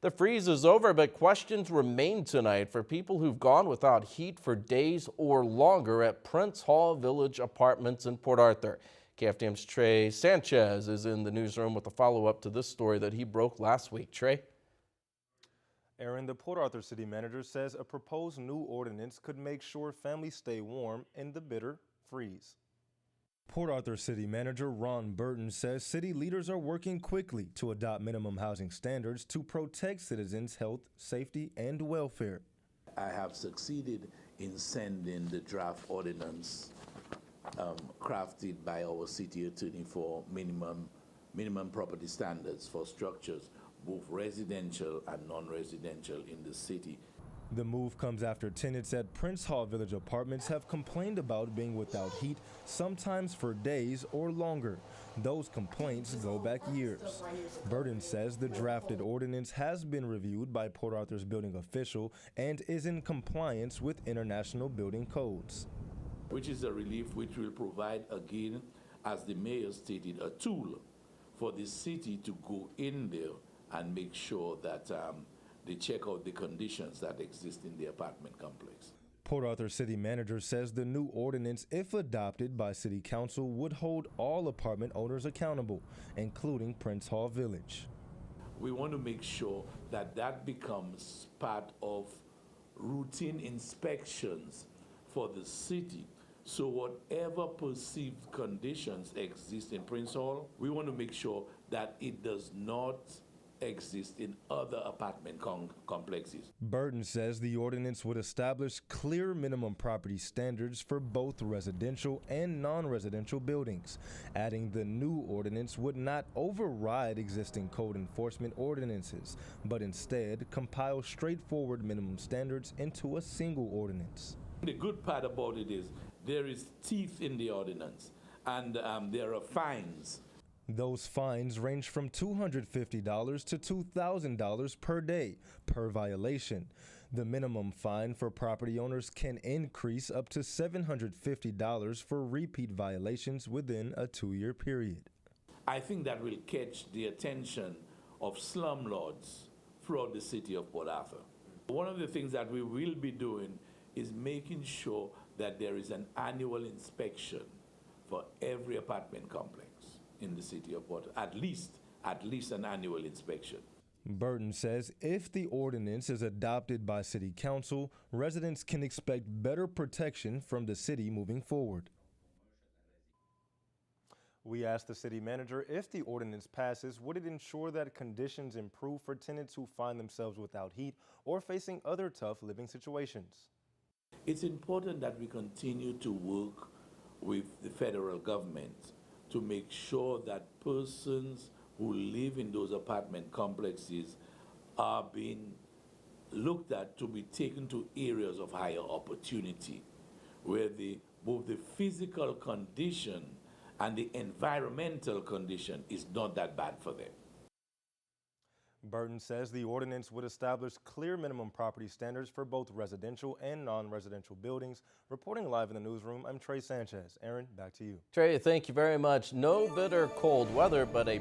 The freeze is over, but questions remain tonight for people who've gone without heat for days or longer at Prince Hall Village Apartments in Port Arthur. KFDM's Trey Sanchez is in the newsroom with a follow-up to this story that he broke last week. Trey? Aaron, the Port Arthur city manager says a proposed new ordinance could make sure families stay warm in the bitter freeze. Port Arthur City Manager Ron Burton says city leaders are working quickly to adopt minimum housing standards to protect citizens' health, safety, and welfare. I have succeeded in sending the draft ordinance crafted by our city attorney for minimum property standards for structures, both residential and non-residential in the city. The move comes after tenants at Prince Hall Village Apartments have complained about being without heat, sometimes for days or longer. Those complaints go back years. Burton says the drafted ordinance has been reviewed by Port Arthur's building official and is in compliance with international building codes. Which is a relief which will provide, again, as the mayor stated, a tool for the city to go in there and make sure that they check out the conditions that exist in the apartment complex. Port Arthur City Manager says the new ordinance, if adopted by City Council, would hold all apartment owners accountable, including Prince Hall Village. We want to make sure that that becomes part of routine inspections for the city. So whatever perceived conditions exist in Prince Hall, we want to make sure that it does not exist in other apartment complexes. Burton says the ordinance would establish clear minimum property standards for both residential and non-residential buildings, adding the new ordinance would not override existing code enforcement ordinances, but instead compile straightforward minimum standards into a single ordinance. The good part about it is there is teeth in the ordinance, and there are fines. Those fines range from $250 to $2,000 per day per violation. The minimum fine for property owners can increase up to $750 for repeat violations within a 2-year period. I think that will catch the attention of slumlords throughout the city of Port Arthur. One of the things that we will be doing is making sure that there is an annual inspection for every apartment complex in the city of Port Arthur, at least an annual inspection. Burton says if the ordinance is adopted by City Council, residents can expect better protection from the city moving forward. We asked the city manager if the ordinance passes, would it ensure that conditions improve for tenants who find themselves without heat or facing other tough living situations? It's important that we continue to work with the federal government to make sure that persons who live in those apartment complexes are being looked at to be taken to areas of higher opportunity, where both the physical condition and the environmental condition is not that bad for them. Burton says the ordinance would establish clear minimum property standards for both residential and non-residential buildings. Reporting live in the newsroom, I'm Trey Sanchez. Aaron, back to you. Trey, thank you very much. No bitter cold weather, but a